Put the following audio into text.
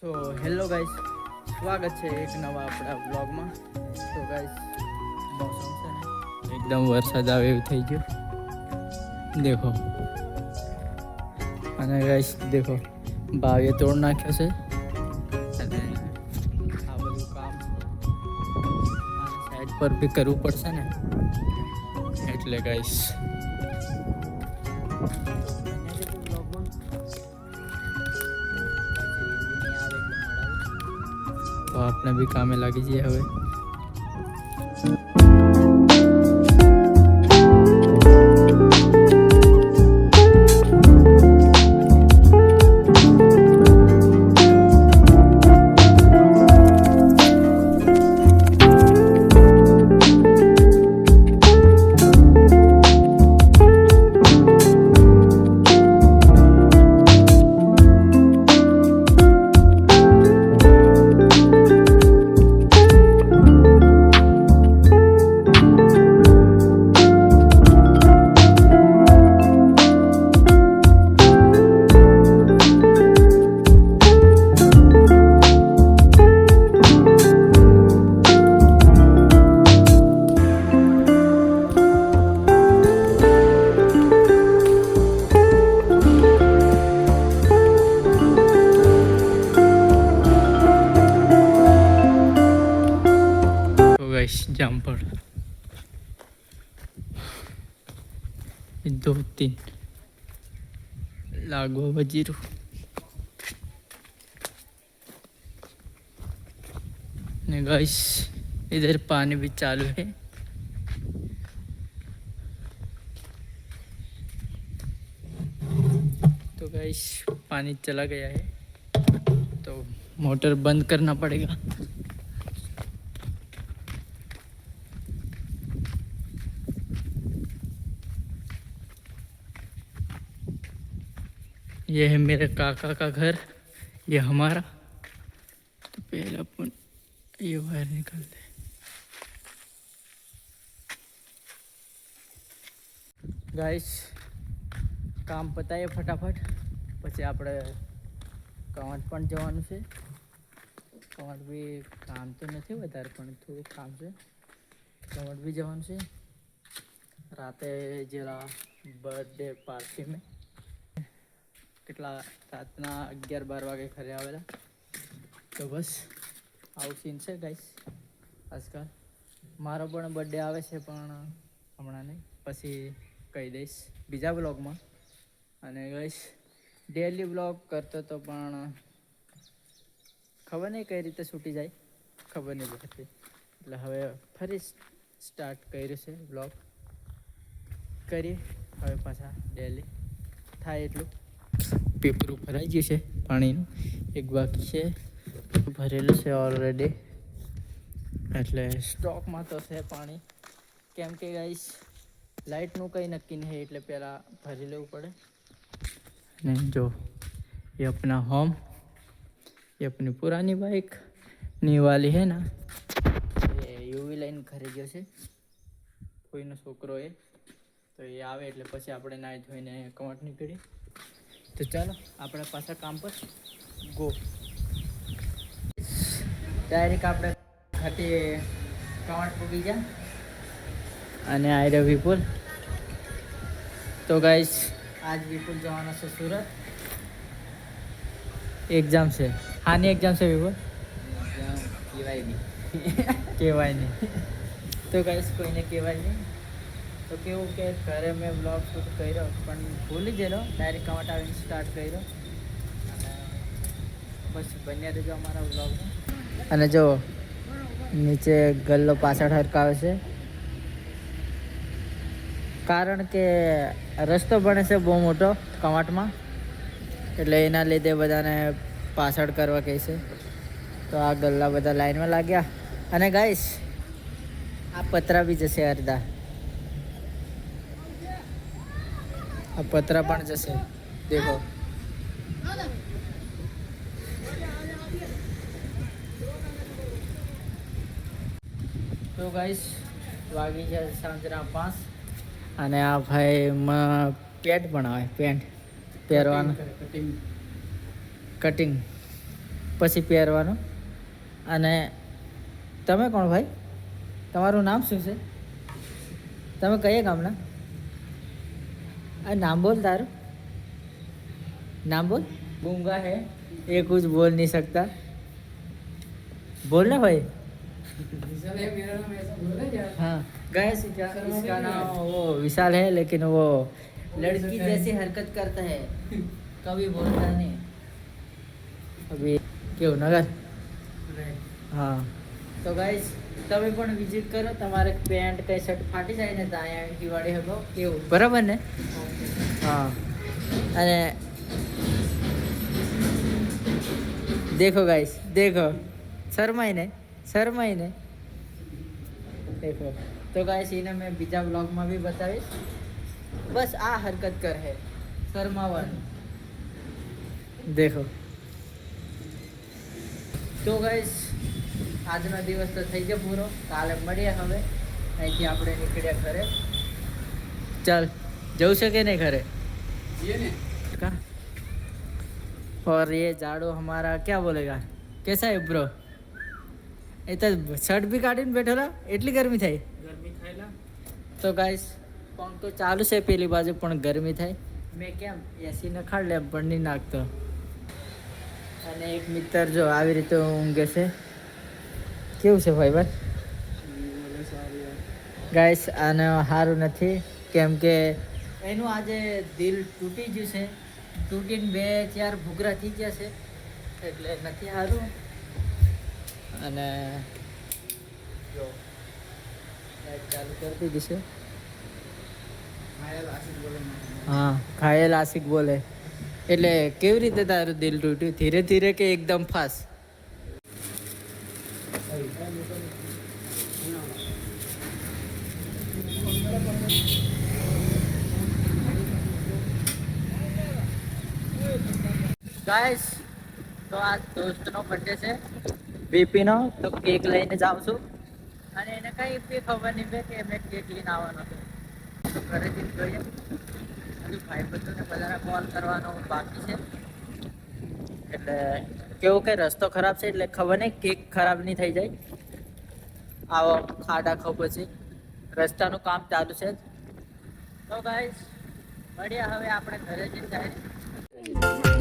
તો hello guys, સ્વાગત છે એક નવા આપણા બ્લોગમાં. તો ગાઈસ, મોસમ છે ને એકદમ વરસાદ આવે એવું થઈ ગયું દેખો. અને ગાઈસ દેખો, ભાવે તોડ નાખ્યો છે. અને આ બધું કામ સાઈડ પર બી કરવું પડશે ને, એટલે ગાઈસ તો આપણે બી કામે લાગી જઈએ હવે. जामफल 2-3 लागो बजीरू. ने गाइस इधर पानी भी चालू है. तो गाइस पानी चला गया है तो मोटर बंद करना पड़ेगा. ये है मेरे काका का घर, ये हमारा. तो पहले अपन ये वायर निकाल दे. गाइस काम પતાય ફટાફટ, પછી આપણે કવાંટ પણ જવાનું છે. કવાંટ બી કામ તો નથી વધારે, પણ થોડું કામ છે. કવાંટ બી જવાનું છે. રાતે જરા બર્થડે પાર્ટી મેં કેટલા રાતના 11-12 વાગે ઘરે આવેલા. તો બસ આવું સીન છે ગાઈસ આજકાલ. મારો પણ બર્થડે આવે છે, પણ હમણાં નહીં, પછી કહી દઈશ બીજા બ્લોગમાં. અને ગાઈસ ડેલી બ્લોગ કરતો તો, પણ ખબર નહીં કઈ રીતે છૂટી જાય, ખબર નહીં પડતી. એટલે હવે ફરી સ્ટાર્ટ કર્યું છે બ્લોગ. કરીએ હવે પાછા ડેલી થાય એટલું. પેપરું ભરાઈ ગયું છે પાણીનું, એક બાકી છે, ભરેલું છે ઓલરેડી. એટલે સ્ટોકમાં તો છે પાણી, કેમ કે ગાઈસ લાઇટનું કંઈ નક્કી નહીં, એટલે પહેલાં ભરી લેવું પડે. ને જો ये अपना होम, ये अपनी पुरानी बाइक न्यू वाली है ना, ये યુવી લાઈન ખરીદ્યો છે કોઈનો છોકરો એ. તો એ આવે એટલે પછી આપણે નાહી ધોઈને કવાંટ નીકળી. તો ચાલો આપણે પાછા કામ પર ગો. ડાયરેક્ટ આપણે ખાતે કવાંટ પૂગી ગયા. અને આ રહ્યો વિપુલ. તો ગાઈસ આજ વિપુલ જવાનો છે સુરત. એક્ઝામ છે. હાની એક્ઝામ છે વિપુલ? કહેવાય નહીં. તો ગાઈસ કોઈને કહેવાય નહીં. તો કેવું કે ઘરે મેં બ્લોગ શૂટ કર્યો, પણ ભૂલી ગયેલો. ડાયરેક્ટ કવાંટ આવીને સ્ટાર્ટ કર્યો. અને બસ બન્યા રહેજો અમારા બ્લોગમાં. અને જો નીચે ગલ્લો પાછળ હરકાવે છે, કારણ કે રસ્તો બને છે બહુ મોટો કવાંટમાં, એટલે એના લીધે બધાને પાછળ કરવા કહે છે. તો આ ગલ્લા બધા લાઈનમાં લાગ્યા. અને ગાઈસ આ પતરા બી જશે અડધા, આ પતરા પણ જશે દેખો. તો ગાઈસ વાગી જાય સાંજના 5. અને આ ભાઈમાં પેન્ટ બનાવે, પેન્ટ પહેરવાનું, કટિંગ પછી પહેરવાનો. અને તમે કોણ ભાઈ? તમારું નામ શું છે? તમે કયા ગામના? નામ बोल तारू, नाम बोल. गूंगा है ये, कुछ बोल नहीं सकता. बोलना भाई. हाँ गैस इसका नाम वो विशाल है, लेकिन वो लड़की जैसी हरकत करता है, कभी बोलता नहीं. अभी क्यों नगर. हाँ તો ગાઈસ તમે પણ વિઝિટ કરો. તમારે પેન્ટ કઈ શર્ટ ફાટી જાય ને તો અહીંયા દિવાળી હગો એવું, બરાબર ને? હા. અને દેખો ગાઈસ, દેખો શરમાઈને દેખો. તો ગાઈસ એને મેં બીજા બ્લોગમાં બી બતાવીશ. બસ આ હરકત કર હે શરમાવાનું. દેખો. તો ગાઈસ આજનો દિવસ તો થઈ ગયો પૂરો. કાલે મળીએ. હવે અહીંથી આપણે નીકળ્યા ઘરે. ચાલ જવું છે કે નહીં ઘરે? का? और ये झाड़ू हमारा क्या बोलेगा? कैसा है ब्रो? એ તો શર્ટ બી કાઢીને બેઠેલા, એટલી ગરમી થાય. તો ગાઈસ પંખો ચાલુ છે પેલી બાજુ, પણ ગરમી થાય. મેં કેમ એસી નખાડ લે પણ નહીં નાખતો. અને એક મિત્ર જો આવી રીતે ઊંઘે છે. કેવું છે ભાઈ ભાઈ? ગાઈસ આને સારું નથી, કેમ કે એનું આજે દિલ તૂટી ગયું છે. તૂટીને 2-4 ભૂગરા થઈ ગયા છે, એટલે નથી સારું. અને જો લાઈટ ચાલુ કરી દીધી છે. હા ઘાયલ આશિક બોલે. એટલે કેવી રીતે તારું દિલ તૂટ્યું? ધીરે ધીરે કે એકદમ ફાસ્ટ? ગાઈસ તો આ દોસ્તનો બર્થડે છે વીપીનો, તો કેક લઈને જાઉં છું. અને એને કંઈ બી ખબર નહીં કે મેં કેક લઈને આવવાનો છું. તો ઘરેથી જોઈએ. હજુ ભાઈ બંધુને બધાને કોલ કરવાનો બાકી છે. એટલે કેવું કે રસ્તો ખરાબ છે, એટલે ખબર નહીં કેક ખરાબ નહીં થઈ જાય. આવો ખાડા ખાવ પછી રસ્તાનું કામ ચાલુ છે. તો ગાઈસ મળીએ હવે આપણે ઘરે જઈને જાય.